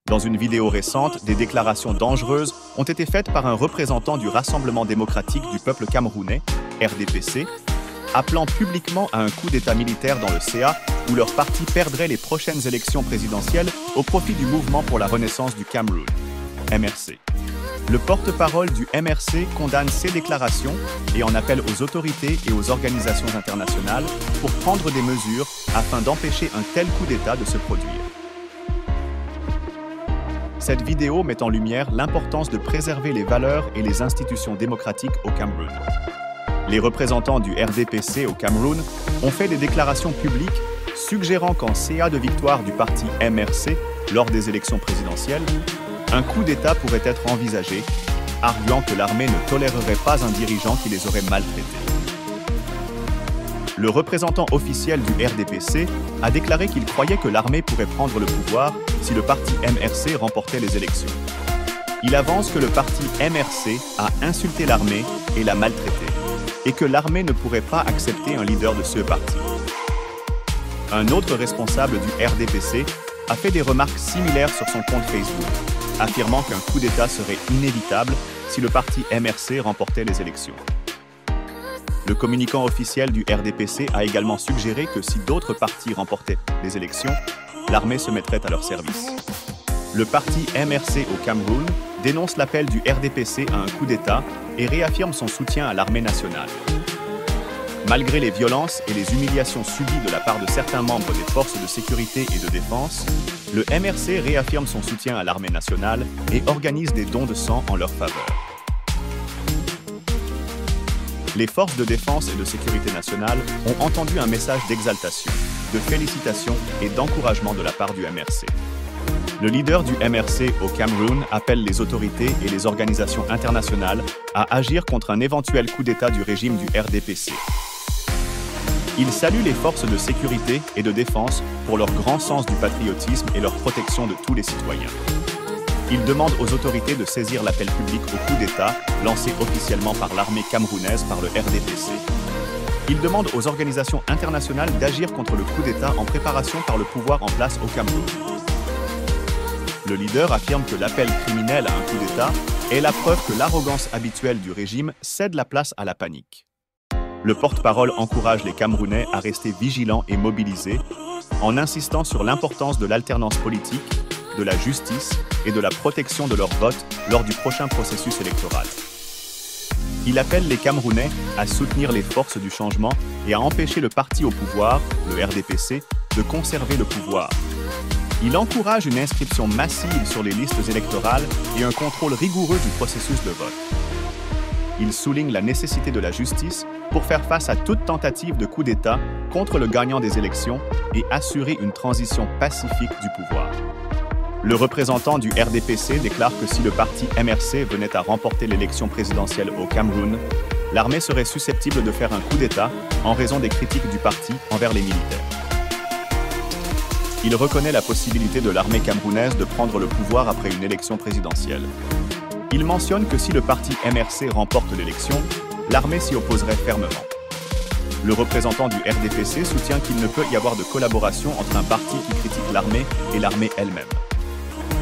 Dans une vidéo récente, des déclarations dangereuses ont été faites par un représentant du Rassemblement démocratique du peuple camerounais, RDPC, appelant publiquement à un coup d'État militaire dans le CA où leur parti perdrait les prochaines élections présidentielles au profit du Mouvement pour la Renaissance du Cameroun, MRC. Le porte-parole du MRC condamne ces déclarations et en appelle aux autorités et aux organisations internationales pour prendre des mesures afin d'empêcher un tel coup d'État de se produire. Cette vidéo met en lumière l'importance de préserver les valeurs et les institutions démocratiques au Cameroun. Les représentants du RDPC au Cameroun ont fait des déclarations publiques suggérant qu'en CA de victoire du parti MRC lors des élections présidentielles, un coup d'État pourrait être envisagé, arguant que l'armée ne tolérerait pas un dirigeant qui les aurait maltraités. Le représentant officiel du RDPC a déclaré qu'il croyait que l'armée pourrait prendre le pouvoir si le parti MRC remportait les élections. Il avance que le parti MRC a insulté l'armée et l'a maltraité, et que l'armée ne pourrait pas accepter un leader de ce parti. Un autre responsable du RDPC a fait des remarques similaires sur son compte Facebook, affirmant qu'un coup d'État serait inévitable si le parti MRC remportait les élections. Le communicant officiel du RDPC a également suggéré que si d'autres partis remportaient les élections, l'armée se mettrait à leur service. Le parti MRC au Cameroun dénonce l'appel du RDPC à un coup d'État et réaffirme son soutien à l'armée nationale. Malgré les violences et les humiliations subies de la part de certains membres des forces de sécurité et de défense, le MRC réaffirme son soutien à l'armée nationale et organise des dons de sang en leur faveur. Les forces de défense et de sécurité nationale ont entendu un message d'exaltation, de félicitations et d'encouragement de la part du MRC. Le leader du MRC au Cameroun appelle les autorités et les organisations internationales à agir contre un éventuel coup d'État du régime du RDPC. Il salue les forces de sécurité et de défense pour leur grand sens du patriotisme et leur protection de tous les citoyens. Il demande aux autorités de saisir l'appel public au coup d'État lancé officiellement par l'armée camerounaise par le RDPC. Il demande aux organisations internationales d'agir contre le coup d'État en préparation par le pouvoir en place au Cameroun. Le leader affirme que l'appel criminel à un coup d'État est la preuve que l'arrogance habituelle du régime cède la place à la panique. Le porte-parole encourage les Camerounais à rester vigilants et mobilisés en insistant sur l'importance de l'alternance politique, de la justice et de la protection de leur vote lors du prochain processus électoral. Il appelle les Camerounais à soutenir les forces du changement et à empêcher le parti au pouvoir, le RDPC, de conserver le pouvoir. Il encourage une inscription massive sur les listes électorales et un contrôle rigoureux du processus de vote. Il souligne la nécessité de la justice pour faire face à toute tentative de coup d'État contre le gagnant des élections et assurer une transition pacifique du pouvoir. Le représentant du RDPC déclare que si le parti MRC venait à remporter l'élection présidentielle au Cameroun, l'armée serait susceptible de faire un coup d'État en raison des critiques du parti envers les militaires. Il reconnaît la possibilité de l'armée camerounaise de prendre le pouvoir après une élection présidentielle. Il mentionne que si le parti MRC remporte l'élection, l'armée s'y opposerait fermement. Le représentant du RDPC soutient qu'il ne peut y avoir de collaboration entre un parti qui critique l'armée et l'armée elle-même.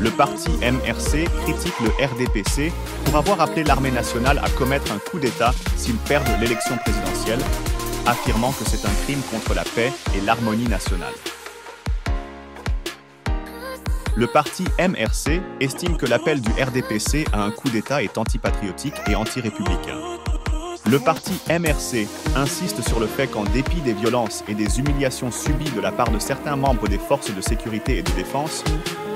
Le parti MRC critique le RDPC pour avoir appelé l'armée nationale à commettre un coup d'État s'ils perdent l'élection présidentielle, affirmant que c'est un crime contre la paix et l'harmonie nationale. Le parti MRC estime que l'appel du RDPC à un coup d'État est antipatriotique et anti-républicain. Le parti MRC insiste sur le fait qu'en dépit des violences et des humiliations subies de la part de certains membres des forces de sécurité et de défense,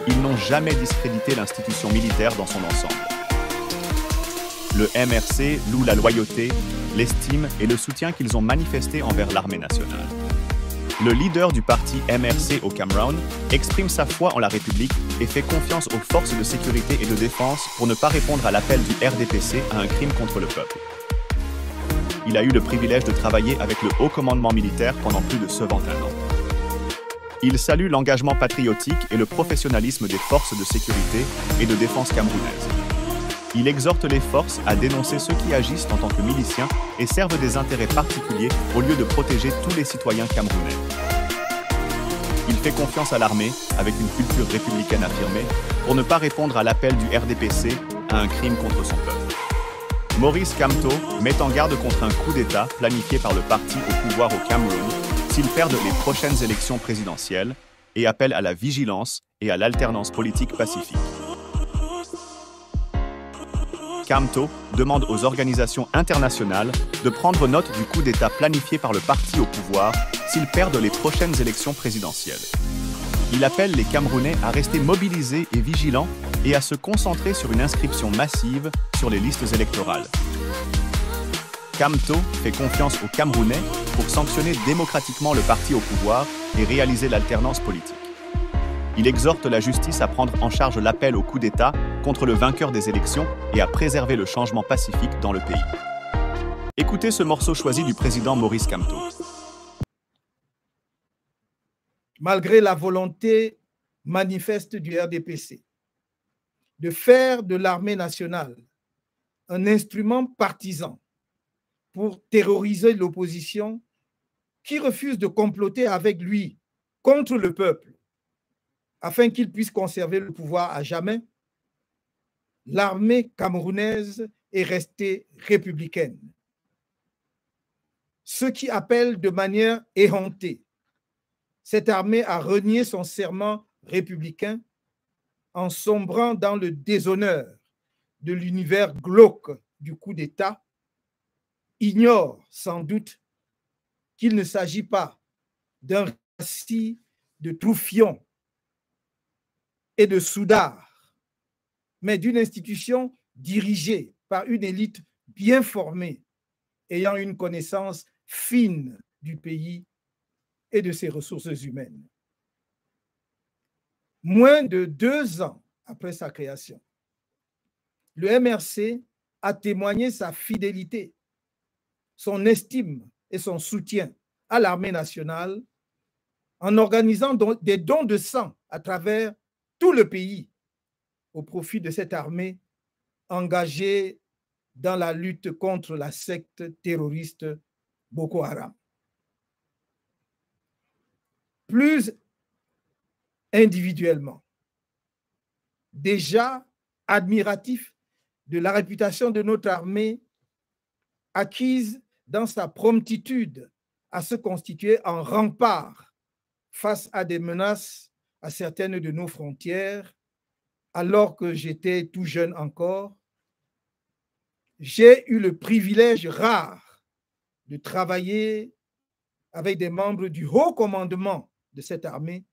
ils n'ont jamais discrédité l'institution militaire dans son ensemble. Le MRC loue la loyauté, l'estime et le soutien qu'ils ont manifesté envers l'armée nationale. Le leader du parti MRC au Cameroun exprime sa foi en la République et fait confiance aux forces de sécurité et de défense pour ne pas répondre à l'appel du RDPC à un crime contre le peuple. Il a eu le privilège de travailler avec le haut commandement militaire pendant plus de 21 ans. Il salue l'engagement patriotique et le professionnalisme des forces de sécurité et de défense camerounaises. Il exhorte les forces à dénoncer ceux qui agissent en tant que miliciens et servent des intérêts particuliers au lieu de protéger tous les citoyens camerounais. Il fait confiance à l'armée, avec une culture républicaine affirmée, pour ne pas répondre à l'appel du RDPC à un crime contre son peuple. Maurice Kamto met en garde contre un coup d'État planifié par le parti au pouvoir au Cameroun s'ils perdent les prochaines élections présidentielles et appelle à la vigilance et à l'alternance politique pacifique. Kamto demande aux organisations internationales de prendre note du coup d'État planifié par le parti au pouvoir s'ils perdent les prochaines élections présidentielles. Il appelle les Camerounais à rester mobilisés et vigilants et à se concentrer sur une inscription massive sur les listes électorales. Kamto fait confiance aux Camerounais pour sanctionner démocratiquement le parti au pouvoir et réaliser l'alternance politique. Il exhorte la justice à prendre en charge l'appel au coup d'État contre le vainqueur des élections et à préserver le changement pacifique dans le pays. Écoutez ce morceau choisi du président Maurice Kamto. Malgré la volonté manifeste du RDPC de faire de l'armée nationale un instrument partisan pour terroriser l'opposition qui refuse de comploter avec lui contre le peuple afin qu'il puisse conserver le pouvoir à jamais, l'armée camerounaise est restée républicaine. Ce qui appelle de manière éhontée cette armée a renié son serment républicain en sombrant dans le déshonneur de l'univers glauque du coup d'État, ignore sans doute qu'il ne s'agit pas d'un récit de Troufion et de Soudard, mais d'une institution dirigée par une élite bien formée, ayant une connaissance fine du pays et de ses ressources humaines. Moins de 2 ans après sa création, le MRC a témoigné sa fidélité, son estime et son soutien à l'armée nationale en organisant des dons de sang à travers tout le pays au profit de cette armée engagée dans la lutte contre la secte terroriste Boko Haram. Plus individuellement, déjà admiratif de la réputation de notre armée acquise dans sa promptitude à se constituer en rempart face à des menaces à certaines de nos frontières, alors que j'étais tout jeune encore, j'ai eu le privilège rare de travailler avec des membres du haut commandement de cette armée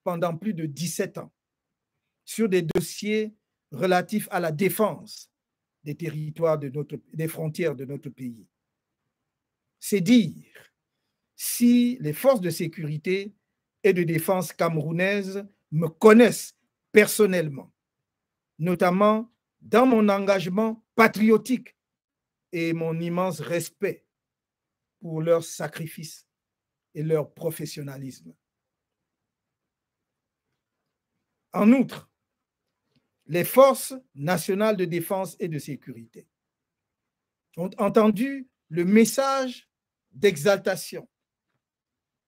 pendant plus de 17 ans sur des dossiers relatifs à la défense des territoires des frontières de notre pays. C'est dire si les forces de sécurité et de défense camerounaises me connaissent personnellement, notamment dans mon engagement patriotique et mon immense respect pour leur sacrifice et leur professionnalisme. En outre, les forces nationales de défense et de sécurité ont entendu le message d'exaltation,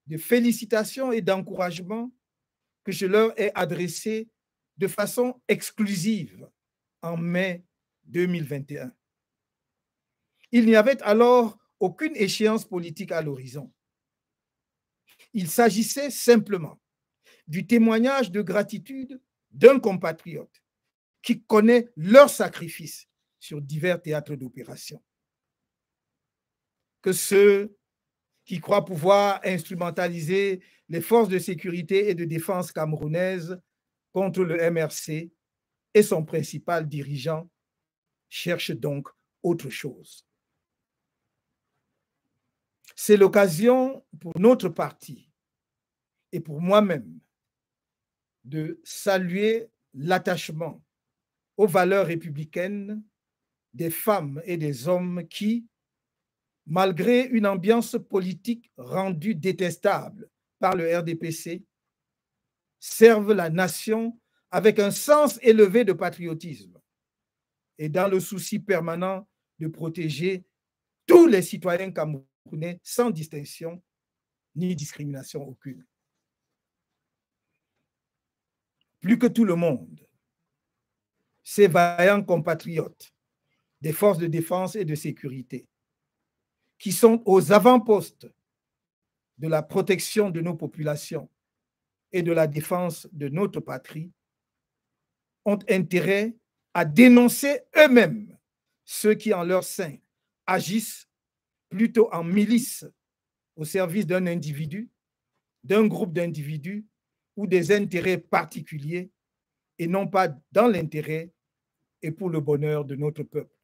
de félicitations et d'encouragement que je leur ai adressé de façon exclusive en mai 2021. Il n'y avait alors aucune échéance politique à l'horizon. Il s'agissait simplement du témoignage de gratitude d'un compatriote qui connaît leur sacrifice sur divers théâtres d'opération. Que ceux qui croient pouvoir instrumentaliser les forces de sécurité et de défense camerounaises contre le MRC et son principal dirigeant cherchent donc autre chose. C'est l'occasion pour notre parti et pour moi-même de saluer l'attachement aux valeurs républicaines des femmes et des hommes qui, malgré une ambiance politique rendue détestable par le RDPC, servent la nation avec un sens élevé de patriotisme et dans le souci permanent de protéger tous les citoyens camerounais sans distinction ni discrimination aucune. plus que tout le monde, ces vaillants compatriotes des forces de défense et de sécurité qui sont aux avant-postes de la protection de nos populations et de la défense de notre patrie, ont intérêt à dénoncer eux-mêmes ceux qui, en leur sein, agissent plutôt en milice au service d'un individu, d'un groupe d'individus ou des intérêts particuliers et non pas dans l'intérêt et pour le bonheur de notre peuple.